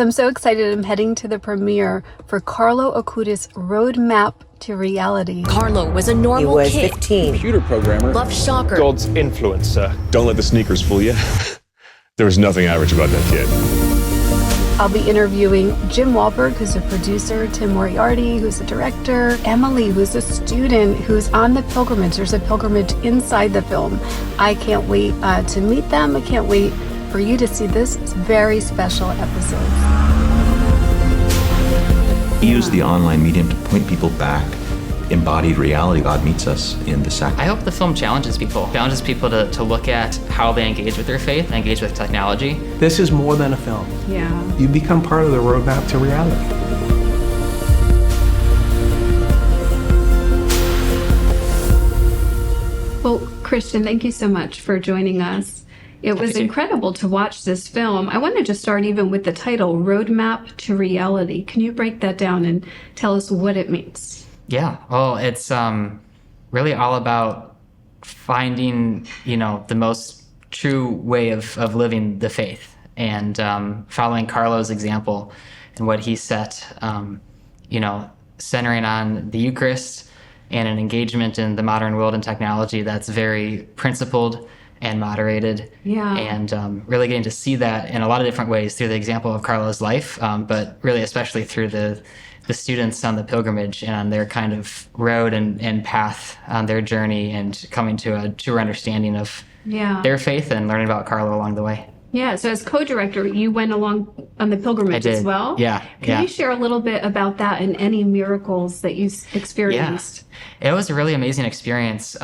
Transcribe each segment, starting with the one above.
I'm so excited. I'm heading to the premiere for Carlo Acutis' Roadmap to Reality. Carlo was a normal kid. He was 15. Computer programmer. Loved soccer. God's influencer. Don't let the sneakers fool you. There was nothing average about that kid. I'll be interviewing Jim Wahlberg, who's a producer, Tim Moriarty, who's a director, Emily, who's a student, who's on the pilgrimage. There's a pilgrimage inside the film. I can't wait to meet them. I can't wait for you to see this very special episode. Use the online medium to point people back. Embodied reality. God meets us in the sacrament. I hope the film challenges people to look at how they engage with their faith and engage with technology. This is more than a film. Yeah. You become part of the roadmap to reality. Well, Christian, thank you so much for joining us. It was incredible to watch this film. I wanted to start even with the title, Roadmap to Reality. Can you break that down and tell us what it means? Yeah, well, it's really all about finding, the most true way of living the faith and following Carlo's example and what he set, centering on the Eucharist and an engagement in the modern world and technology that's very principled and moderated. Yeah. And really getting to see that in a lot of different ways through the example of Carlo's life, but really especially through the students on the pilgrimage and on their kind of road and path on their journey and coming to a truer understanding of their faith and learning about Carlo along the way. Yeah, so as co-director, you went along on the pilgrimage as well? Yeah. Can you share a little bit about that and any miracles that you experienced? Yeah. It was a really amazing experience,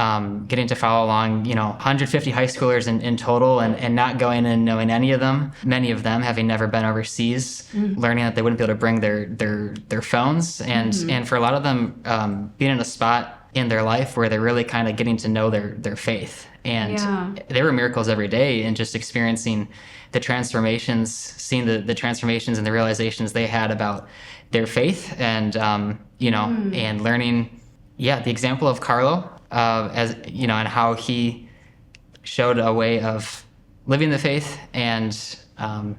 getting to follow along, 150 high schoolers in total and not going and knowing any of them, many of them having never been overseas, learning that they wouldn't be able to bring their phones. And for a lot of them, being in a spot in their life where they're really kind of getting to know their faith. And there were miracles every day and just experiencing the transformations, seeing the transformations and the realizations they had about their faith and, and learning, the example of Carlo, and how he showed a way of living the faith and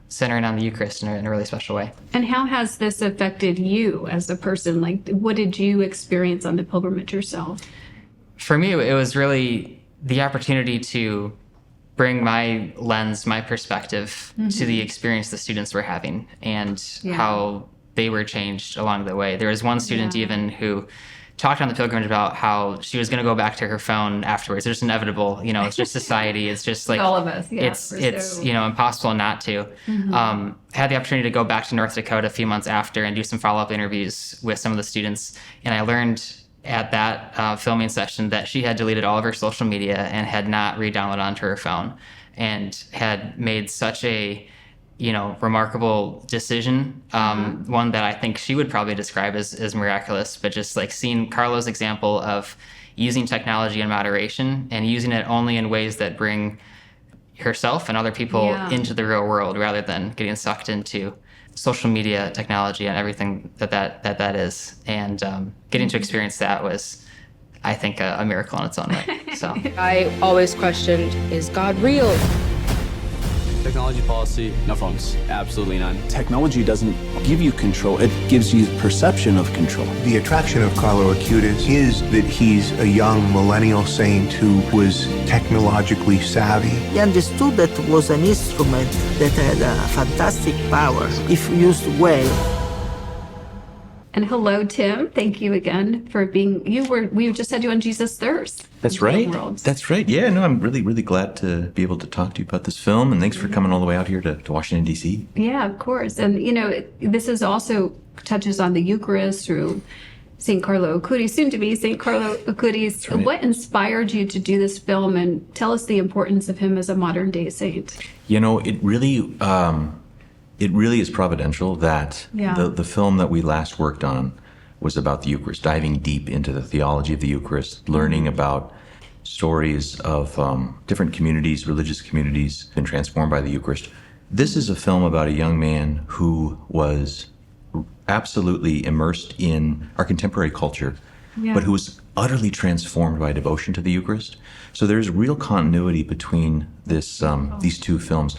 centering on the Eucharist in a really special way. And how has this affected you as a person? Like, what did you experience on the pilgrimage yourself? For me, it was really the opportunity to bring my lens, my perspective to the experience the students were having and how they were changed along the way. There was one student even who talked on the pilgrimage about how she was going to go back to her phone afterwards. It's just inevitable, it's just society. It's just like all of us. Yeah, it's impossible not to. Had the opportunity to go back to North Dakota a few months after and do some follow-up interviews with some of the students, and I learned at that filming session that she had deleted all of her social media and had not re-downloaded onto her phone and had made such a remarkable decision, one that I think she would probably describe as miraculous, but just like seeing Carlo's example of using technology in moderation and using it only in ways that bring herself and other people into the real world rather than getting sucked into social media technology and everything that is. And getting to experience that was, I think, a miracle in its own way. So I always questioned, is God real? Technology policy, no phones, absolutely none. Technology doesn't give you control, it gives you perception of control. The attraction of Carlo Acutis is that he's a young millennial saint who was technologically savvy. He understood that it was an instrument that had a fantastic power if used well. And hello, Tim. Thank you again for being. We just had you on Jesus Thirst. That's right. That's right. Yeah, no, I'm really, really glad to be able to talk to you about this film, and thanks for coming all the way out here to Washington, D.C. Yeah, of course. And, this is also touches on the Eucharist through Saint Carlo Acutis, soon to be Saint Carlo Acutis. Right. What inspired you to do this film, and tell us the importance of him as a modern day saint? It really is providential that the film that we last worked on was about the Eucharist, diving deep into the theology of the Eucharist, learning about stories of different communities, religious communities, been transformed by the Eucharist. This is a film about a young man who was absolutely immersed in our contemporary culture, but who was utterly transformed by devotion to the Eucharist. So there's real continuity between these two films.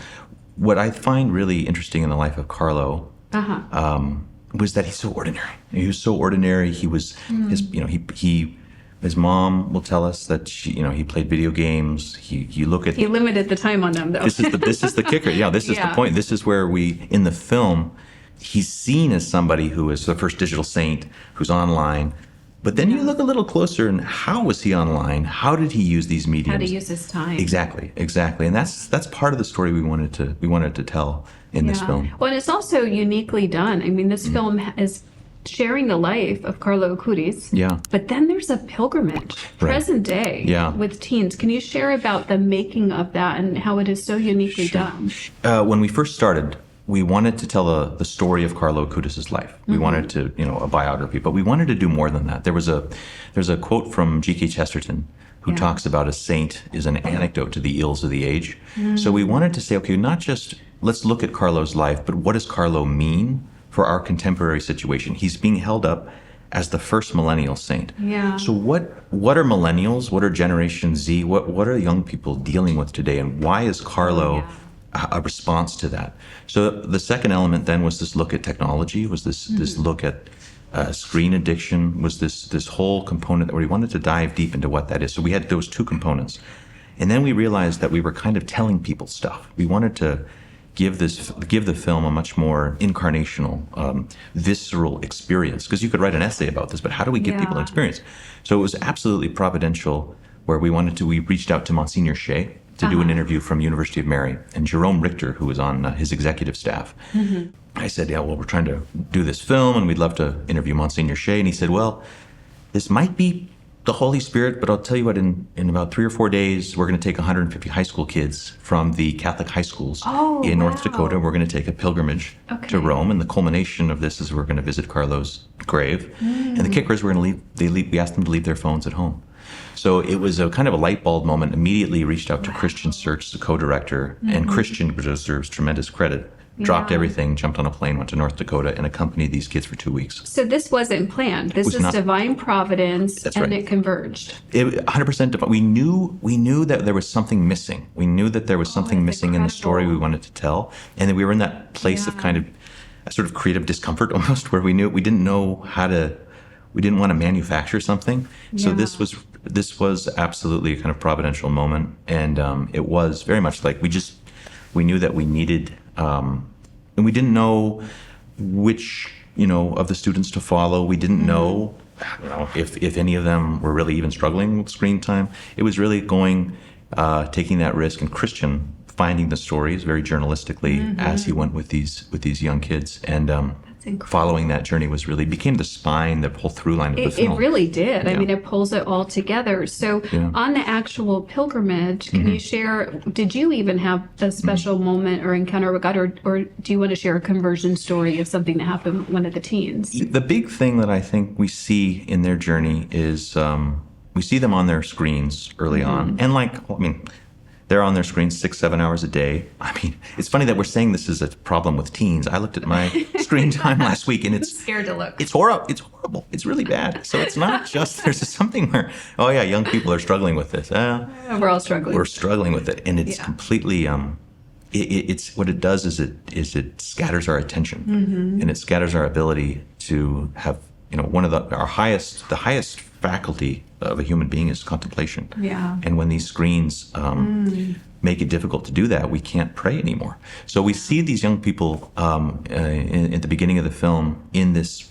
What I find really interesting in the life of Carlo was that he's so ordinary. He was so ordinary. He was his mom will tell us that he played video games. He limited the time on them though. This is the kicker. Yeah, this is the point. This is where in the film, he's seen as somebody who is the first digital saint who's online. But then you look a little closer, and how was he online? How did he use these mediums? How to use his time. Exactly. And that's part of the story we wanted to tell in this film. Well, and it's also uniquely done. I mean, this film is sharing the life of Carlo Acutis. Yeah. But then there's a pilgrimage, present day, with teens. Can you share about the making of that and how it is so uniquely done? When we first started, we wanted to tell the story of Carlo Acutis' life. We wanted to, a biography, but we wanted to do more than that. There's a quote from G.K. Chesterton who talks about a saint is an anecdote to the ills of the age. So we wanted to say, okay, not just let's look at Carlo's life, but what does Carlo mean for our contemporary situation? He's being held up as the first millennial saint. Yeah. So what are millennials? What are Generation Z? What are young people dealing with today? And why is Carlo a response to that? So the second element then was this look at technology, was this look at screen addiction, was this whole component where we wanted to dive deep into what that is. So we had those two components. And then we realized that we were kind of telling people stuff. We wanted to give the film a much more incarnational, visceral experience. Because you could write an essay about this, but how do we give people an experience? So it was absolutely providential where we reached out to Monsignor Shea to do an interview from University of Mary, and Jerome Richter, who was on his executive staff. I said, we're trying to do this film and we'd love to interview Monsignor Shea. And he said, well, this might be the Holy Spirit, but I'll tell you what, in about 3 or 4 days, we're going to take 150 high school kids from the Catholic high schools in North Dakota. We're going to take a pilgrimage to Rome, and the culmination of this is we're going to visit Carlo's grave. And the kicker is we asked them to leave their phones at home. So it was a kind of a light bulb moment. Immediately reached out to Christian Surtz, the co-director, and Christian deserves tremendous credit. Dropped everything, jumped on a plane, went to North Dakota, and accompanied these kids for 2 weeks. So this wasn't planned. This is divine providence, and it converged. 100% divine. We knew that there was something missing. We knew that there was something missing in the story we wanted to tell, and then we were in that place of kind of a sort of creative discomfort almost, where we didn't know how to. We didn't want to manufacture something. So this was absolutely a kind of providential moment, and it was very much like we knew that we needed. And we didn't know which, of the students to follow. We didn't know, if any of them were really even struggling with screen time. It was really taking that risk, and Christian finding the stories very journalistically as he went with these young kids, and following that journey became the spine, the whole through line of the film. It really did. I mean, it pulls it all together. So on the actual pilgrimage, can you share, did you even have a special moment or encounter with God, or do you want to share a conversion story of something that happened with one of the teens? The big thing that I think we see in their journey is we see them on their screens early on. And they're on their screens 6-7 hours a day. I mean, it's funny that we're saying this is a problem with teens. I looked at my screen time last week, and it's scared to look. It's horrible. It's horrible. It's really bad. So it's not just there's something where young people are struggling with this. We're all struggling. We're struggling with it, and it's completely. It's what it does is it scatters our attention, and it scatters our ability to have one of the highest faculty of a human being is contemplation. Yeah. And when these screens make it difficult to do that, we can't pray anymore. So we see these young people at the beginning of the film in this,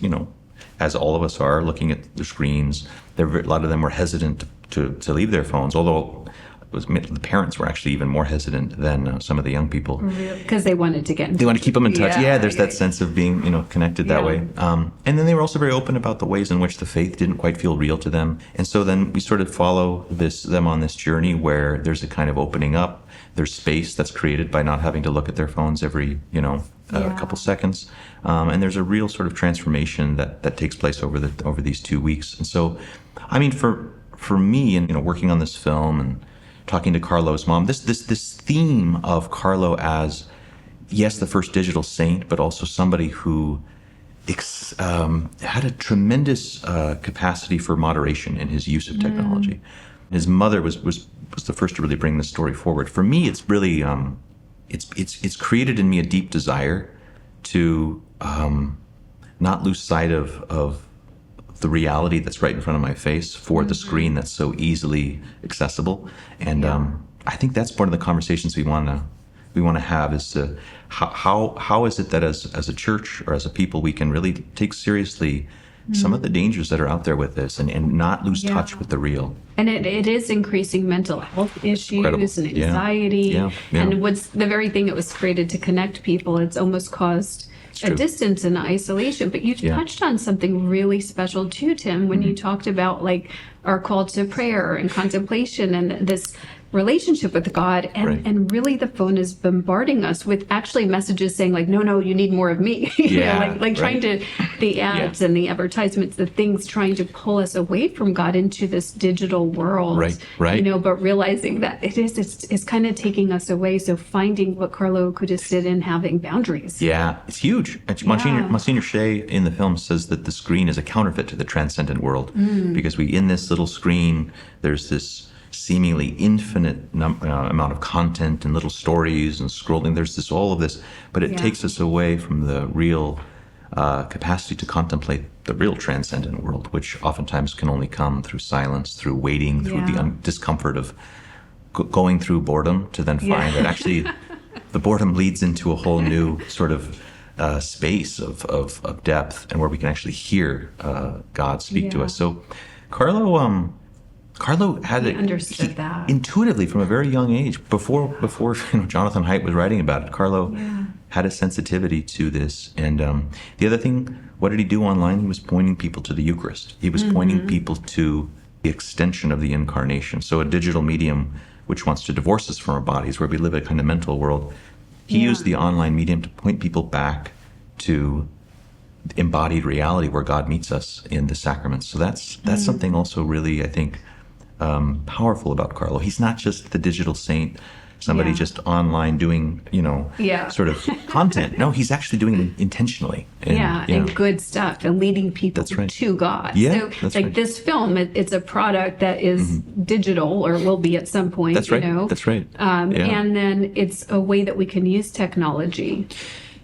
as all of us are, looking at the screens. A lot of them were hesitant to leave their phones, although the parents were actually even more hesitant than some of the young people. Because they wanted to get in touch. They want to keep them in touch. There's that sense of being, connected that way. And then they were also very open about the ways in which the faith didn't quite feel real to them. And so then we sort of follow them on this journey where there's a kind of opening up. There's space that's created by not having to look at their phones every, a couple seconds. And there's a real sort of transformation that takes place over these 2 weeks. And so, I mean, for me, and working on this film and talking to Carlo's mom, this theme of Carlo as, yes, the first digital saint, but also somebody who had a tremendous capacity for moderation in his use of technology. His mother was the first to really bring this story forward. For me, it's really it's created in me a deep desire to not lose sight of the reality that's right in front of my face for the screen that's so easily accessible. And I think that's part of the conversations we want to have is to how is it that as a church or as a people we can really take seriously some of the dangers that are out there with this and not lose touch with the real. And it is increasing mental health issues and anxiety. And what's the very thing it was created to connect people, it's almost caused a distance and isolation. But you touched on something really special too, Tim, when you talked about like our call to prayer and contemplation and this relationship with God, and really the phone is bombarding us with actually messages saying like, no, you need more of me. Trying to, the ads and the advertisements, the things trying to pull us away from God into this digital world. But realizing that it's kind of taking us away. So finding what Carlo Acutis did in having boundaries. Yeah, it's huge. Monsignor Shea in the film says that the screen is a counterfeit to the transcendent world because in this little screen, there's this seemingly infinite amount of content and little stories and scrolling. There's all of this, but it takes us away from the real capacity to contemplate the real transcendent world, which oftentimes can only come through silence, through waiting, through the discomfort of going through boredom to then find that actually the boredom leads into a whole new sort of space of depth and where we can actually hear God speak to us. So Carlo had understood that intuitively from a very young age. Before Jonathan Haidt was writing about it, Carlo had a sensitivity to this. And the other thing, what did he do online? He was pointing people to the Eucharist. He was pointing people to the extension of the incarnation. So a digital medium which wants to divorce us from our bodies, where we live a kind of mental world. He used the online medium to point people back to embodied reality where God meets us in the sacraments. So that's something also really, I think, powerful about Carlo. He's not just the digital saint, somebody just online doing, sort of content. No, he's actually doing it intentionally. And good stuff and leading people to God. So this film, it's a product that is digital or will be at some point, That's right. And then it's a way that we can use technology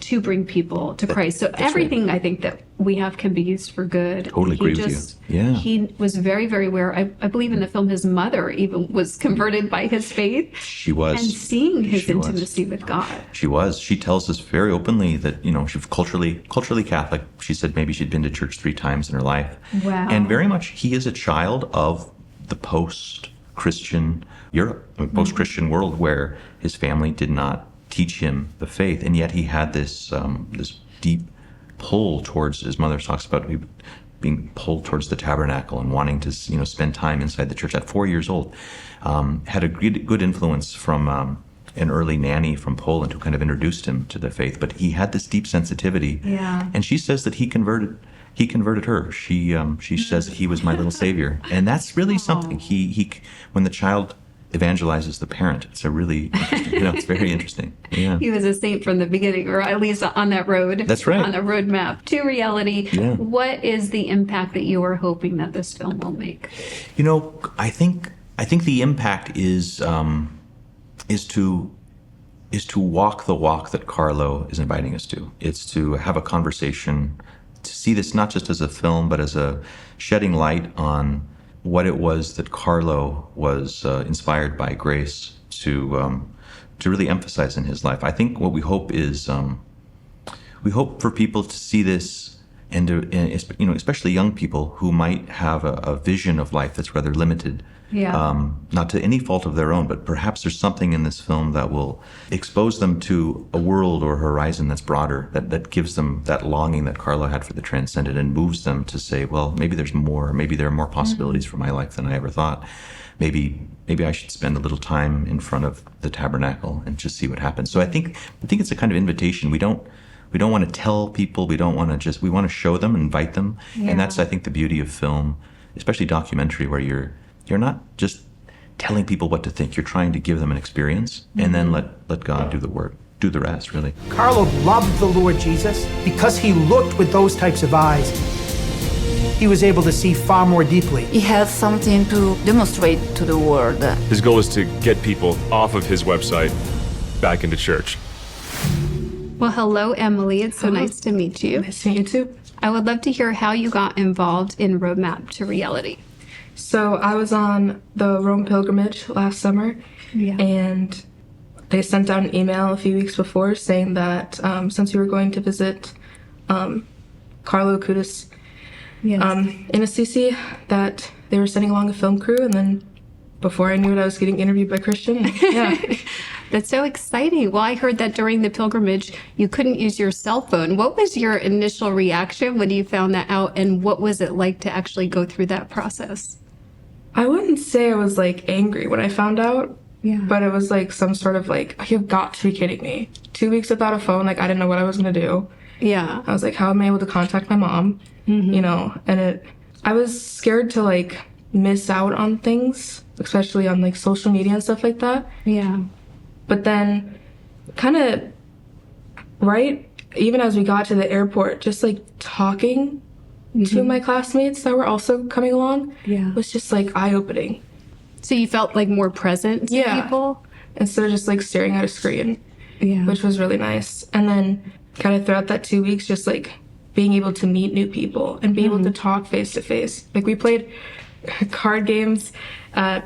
to bring people to Christ. So everything I think that we have can be used for good. Totally agree with you. Yeah. He was very, very aware. I believe in the film his mother even was converted by his faith. She was. And seeing his intimacy with God. She was. She tells us very openly that, she was culturally Catholic. She said maybe she'd been to church 3 times in her life. Wow. And very much he is a child of the post-Christian Europe, post-Christian world where his family did not teach him the faith, and yet he had this deep pull towards, his mother talks about being pulled towards the tabernacle and wanting to spend time inside the church at 4 years old. Had a good influence from an early nanny from Poland who kind of introduced him to the faith, but he had this deep sensitivity. And she says that he converted her. She says that he was my little savior, and that's really something. He when the child evangelizes the parent. It's a really interesting, it's very interesting. Yeah. He was a saint from the beginning, or at least on that road. That's right. On the roadmap to reality. Yeah. What is the impact that you are hoping that this film will make? I think the impact is to walk the walk that Carlo is inviting us to. It's to have a conversation, to see this not just as a film, but as a shedding light on what it was that Carlo was inspired by grace to really emphasize in his life. I think what we hope is we hope for people to see this, and especially young people who might have a vision of life that's rather limited. Not to any fault of their own, but perhaps there's something in this film that will expose them to a world or horizon that's broader, that gives them that longing that Carlo had for the transcendent and moves them to say, well, maybe there's more, maybe there are more possibilities for my life than I ever thought. Maybe I should spend a little time in front of the tabernacle and just see what happens. So I think it's a kind of invitation. We don't want to tell people, we want to show them, invite them. And that's, I think, the beauty of film, especially documentary, where you're not just telling people what to think. You're trying to give them an experience and then let God do the work, do the rest, really. Carlo loved the Lord Jesus. Because he looked with those types of eyes, he was able to see far more deeply. He has something to demonstrate to the world. His goal is to get people off of his website back into church. Well, hello, Emily. It's so nice to meet you. Nice to meet you too. I would love to hear how you got involved in Roadmap to Reality. So I was on the Rome pilgrimage last summer, and they sent out an email a few weeks before saying that since we were going to visit Carlo Acutis in Assisi, that they were sending along a film crew, and then before I knew it, I was getting interviewed by Christian. Yeah. That's so exciting. Well, I heard that during the pilgrimage, you couldn't use your cell phone. What was your initial reaction when you found that out, and what was it like to actually go through that process? I wouldn't say I was like angry when I found out, but it was like some sort of like, you've got to be kidding me. 2 weeks without a phone, like I didn't know what I was going to do. Yeah. I was like, how am I able to contact my mom? You know, and I was scared to like miss out on things, especially on like social media and stuff like that. Yeah. But then kind of even as we got to the airport, just like talking to my classmates that were also coming along was just like eye-opening. So you felt like more present to people? Instead of just like staring at a screen, which was really nice. And then kind of throughout that 2 weeks, just like being able to meet new people and be able to talk face to face. Like we played card games at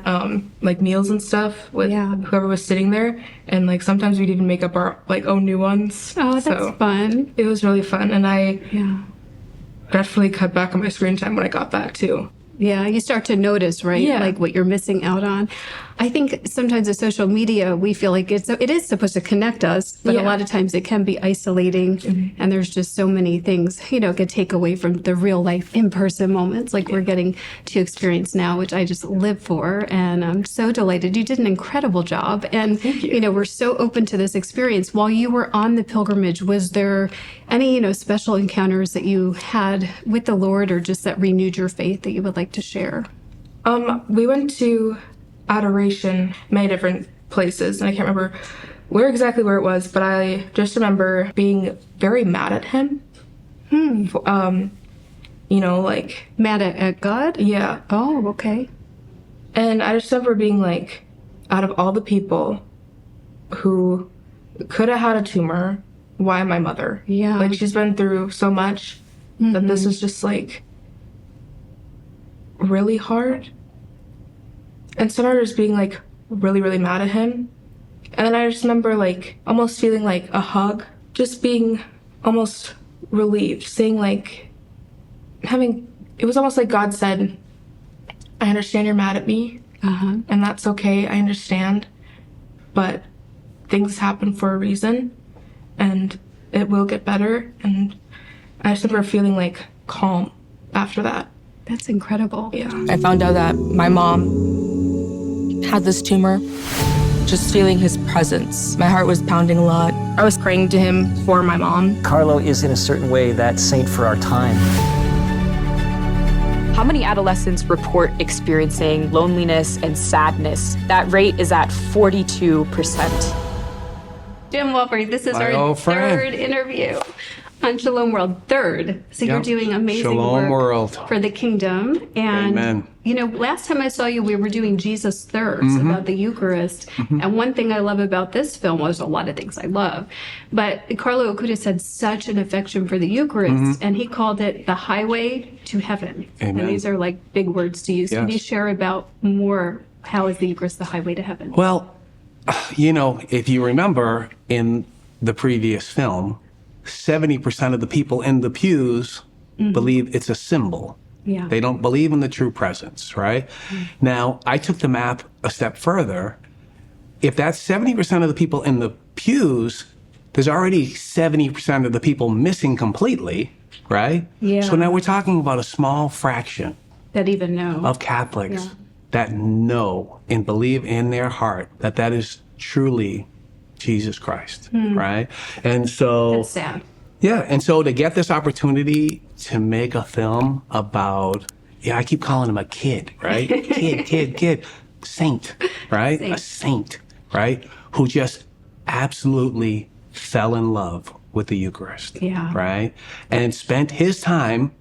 like meals and stuff with whoever was sitting there, and like sometimes we'd even make up our like own new ones. Oh, that's fun. It was really fun, and I definitely cut back on my screen time when I got back too. Yeah, you start to notice, right? Yeah. Like what you're missing out on. I think sometimes with social media, we feel like it is supposed to connect us, but a lot of times it can be isolating, and there's just so many things, could take away from the real life in-person moments like we're getting to experience now, which I just live for. And I'm so delighted. You did an incredible job. And, we're so open to this experience. While you were on the pilgrimage, was there any, special encounters that you had with the Lord, or just that renewed your faith that you would like to share? We went to adoration many different places, and I can't remember exactly where it was, but I just remember being very mad at him. Like mad at God? Yeah. Oh, okay. And I just remember being like, out of all the people who could have had a tumor, why my mother? Yeah. Like she's been through so much that this is just like really hard. And so I was just being like really, really mad at him. And then I just remember like almost feeling like a hug, just being almost relieved, saying like it was almost like God said, I understand you're mad at me, and that's okay, I understand, but things happen for a reason, and it will get better. And I just remember feeling like calm after that. That's incredible. Yeah. I found out that my mom had this tumor. Just feeling his presence. My heart was pounding a lot. I was praying to him for my mom. Carlo is in a certain way that saint for our time. How many adolescents report experiencing loneliness and sadness? That rate is at 42%. Jim Wahlberg, this is our third interview on Shalom World. Third. So you're doing amazing Shalom work World. for the kingdom. And, Amen. Last time I saw you, we were doing Jesus Thirds about the Eucharist. And one thing I love about this film, was a lot of things I love, but Carlo Acutis had such an affection for the Eucharist, and he called it the highway to heaven. Amen. And these are like big words to use. Yes. Can you share about more, how is the Eucharist the highway to heaven? Well, if you remember in the previous film, 70% of the people in the pews believe it's a symbol. Yeah. They don't believe in the true presence, right? Now, I took the map a step further. If that's 70% of the people in the pews, there's already 70% of the people missing completely, right? Yeah. So now we're talking about a small fraction That even know. of Catholics that know and believe in their heart that that is truly Jesus Christ, right? And so That's sad. Yeah, and so to get this opportunity to make a film about, I keep calling him a kid, right? kid, saint, right? A saint, right? Who just absolutely fell in love with the Eucharist, right? And spent his time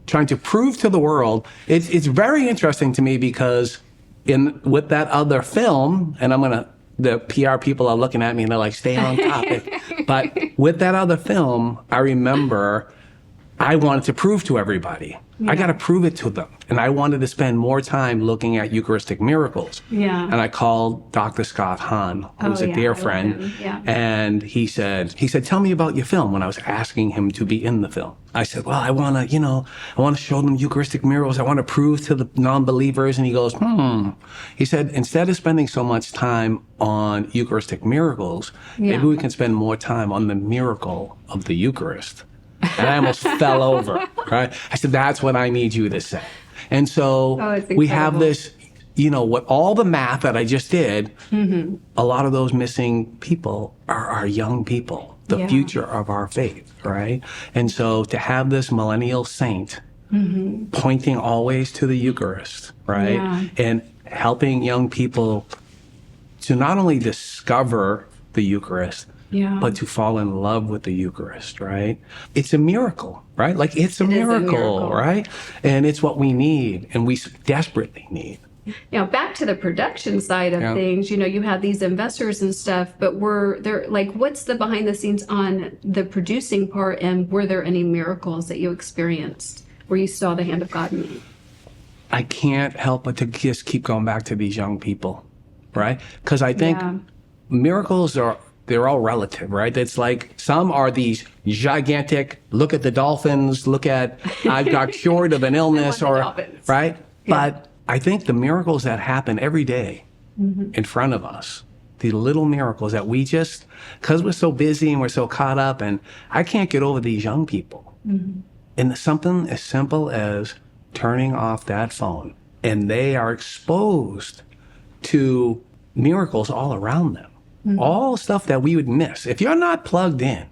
trying to prove to the world. It's very interesting to me because with that other film, and I'm going to the PR people are looking at me and they're like, stay on topic. But with that other film, I remember I wanted to prove to everybody. Yeah. I got to prove it to them. And I wanted to spend more time looking at Eucharistic miracles. Yeah. And I called Dr. Scott Hahn, who's a dear friend. Yeah. And he said, tell me about your film, when I was asking him to be in the film. I said, well, I want to show them Eucharistic miracles. I want to prove to the non-believers. And he goes, He said, instead of spending so much time on Eucharistic miracles, maybe we can spend more time on the miracle of the Eucharist. And I almost fell over, right? I said, that's what I need you to say. And so we have this, what all the math that I just did, a lot of those missing people are our young people, the future of our faith, right? And so to have this millennial saint pointing always to the Eucharist, right? Yeah. And helping young people to not only discover the Eucharist, but to fall in love with the Eucharist, right? It's a miracle, right? Like it's a miracle, right? And it's what we need, and we desperately need. Now, back to the production side of things, you have these investors and stuff, but were there, what's the behind the scenes on the producing part, and were there any miracles that you experienced where you saw the hand of God move? I can't help but to just keep going back to these young people, right? Because I think miracles they're all relative, right? It's like some are these gigantic, look at the dolphins, look at, I got cured of an illness, right? Yeah. But I think the miracles that happen every day in front of us, the little miracles that we just, because we're so busy and we're so caught up, and I can't get over these young people. And something as simple as turning off that phone, and they are exposed to miracles all around them. All stuff that we would miss. If you're not plugged in,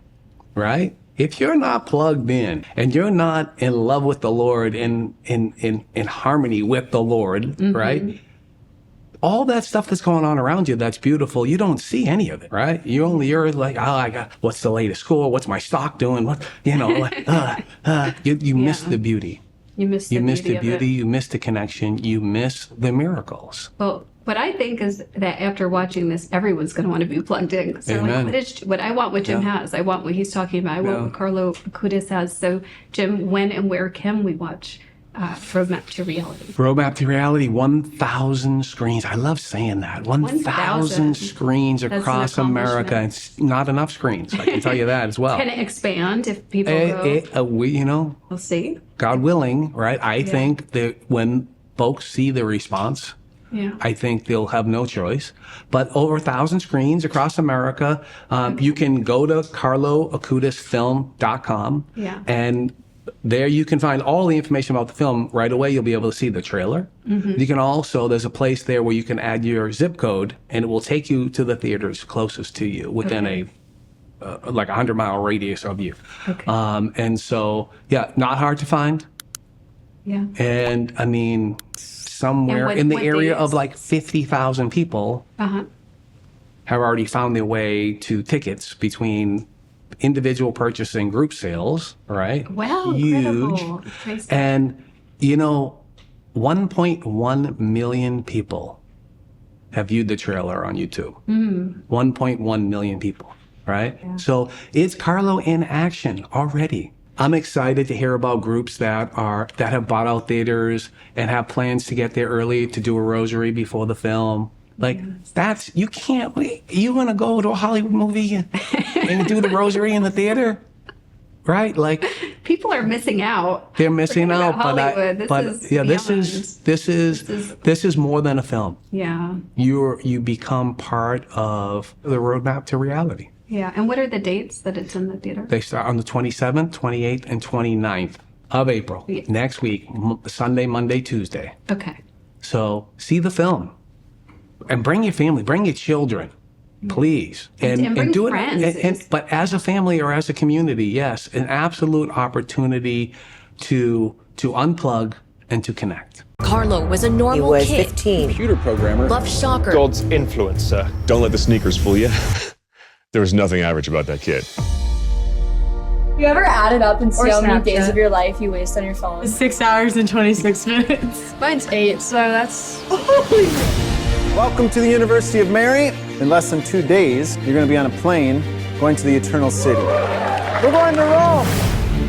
right? If you're not plugged in and you're not in love with the Lord, in harmony with the Lord, right? All that stuff that's going on around you that's beautiful, you don't see any of it, right? You're like, what's the latest score? What's my stock doing? What, you miss the beauty. You miss the beauty. You miss the connection. You miss the miracles. Well, what I think is that after watching this, everyone's going to want to be plugged in. So what I want what Jim has. I want what he's talking about. I want what Carlo Acutis has. So, Jim, when and where can we watch Roadmap to Reality? Roadmap to Reality, 1,000 screens. I love saying that. 1,000 screens across America. It's not enough screens. I can tell you that as well. Can it expand if people go? We'll see. God willing, right? I think that when folks see the response, I think they'll have no choice. But over 1,000 screens across America. You can go to carloacutisfilm.com. And there you can find all the information about the film. Right away, you'll be able to see the trailer. You can also, there's a place there where you can add your zip code, and it will take you to the theaters closest to you within a 100-mile radius of you. And so, not hard to find. And I mean, somewhere in the area of 50,000 people have already found their way to tickets between individual purchase and group sales, right? Wow, huge. Incredible. And 1.1 million people have viewed the trailer on YouTube. 1.1 million people, right? So it's Carlo in action already. I'm excited to hear about groups that have bought out theaters and have plans to get there early to do a rosary before the film. You can't wait. You want to go to a Hollywood movie and do the rosary in the theater? Right? People are missing out. They're missing out, this is more than a film. You become part of the Roadmap to Reality. And what are the dates that it's in the theater? They start on the 27th, 28th, and 29th of April. Next week, Sunday, Monday, Tuesday. Okay. So see the film. And bring your family, bring your children, please. And bring do friends. it. But as a family or as a community, yes, an absolute opportunity to unplug and to connect. Carlo was a normal kid. He was 15. Computer programmer. Loved soccer. God's influencer. Don't let the sneakers fool you. There was nothing average about that kid. You ever added up and see how many days of your life you waste on your phone? 6 hours and 26 minutes. Mine's 8, so that's... Welcome to the University of Mary. In less than 2 days, you're going to be on a plane going to the Eternal City. We're going to Rome.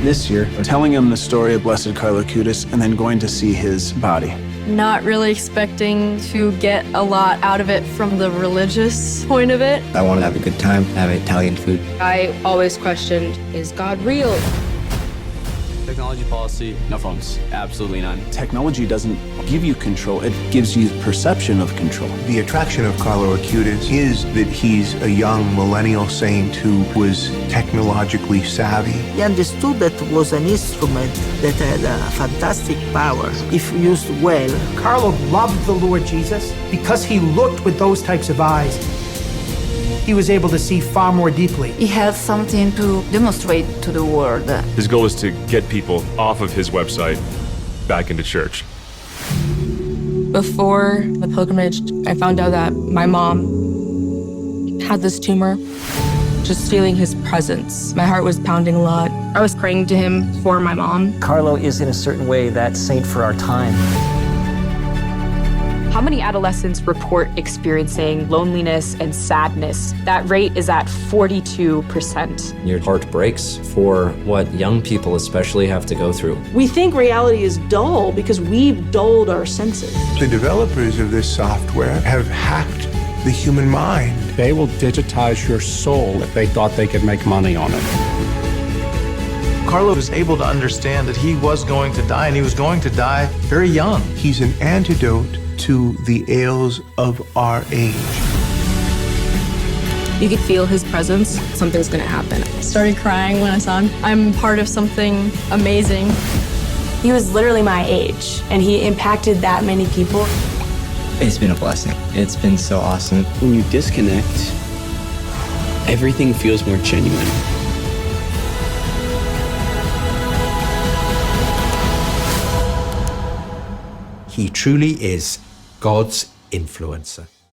This year, telling him the story of Blessed Carlo Acutis and then going to see his body. Not really expecting to get a lot out of it from the religious point of it. I want to have a good time, have Italian food. I always questioned, is God real? Technology policy, no phones. Absolutely none. Technology doesn't give you control, it gives you perception of control. The attraction of Carlo Acutis is that he's a young millennial saint who was technologically savvy. He understood that it was an instrument that had a fantastic power if used well. Carlo loved the Lord Jesus because he looked with those types of eyes. He was able to see far more deeply. He had something to demonstrate to the world. His goal is to get people off of his website back into church. Before the pilgrimage, I found out that my mom had this tumor. Just feeling his presence, my heart was pounding a lot. I was praying to him for my mom. Carlo is in a certain way that saint for our time. How many adolescents report experiencing loneliness and sadness? That rate is at 42%. Your heart breaks for what young people especially have to go through. We think reality is dull because we've dulled our senses. The developers of this software have hacked the human mind. They will digitize your soul if they thought they could make money on it. Carlo was able to understand that he was going to die, and he was going to die very young. He's an antidote to the ails of our age. You could feel his presence. Something's gonna happen. I started crying when I saw him. I'm part of something amazing. He was literally my age, and he impacted that many people. It's been a blessing. It's been so awesome. When you disconnect, everything feels more genuine. He truly is God's influencer.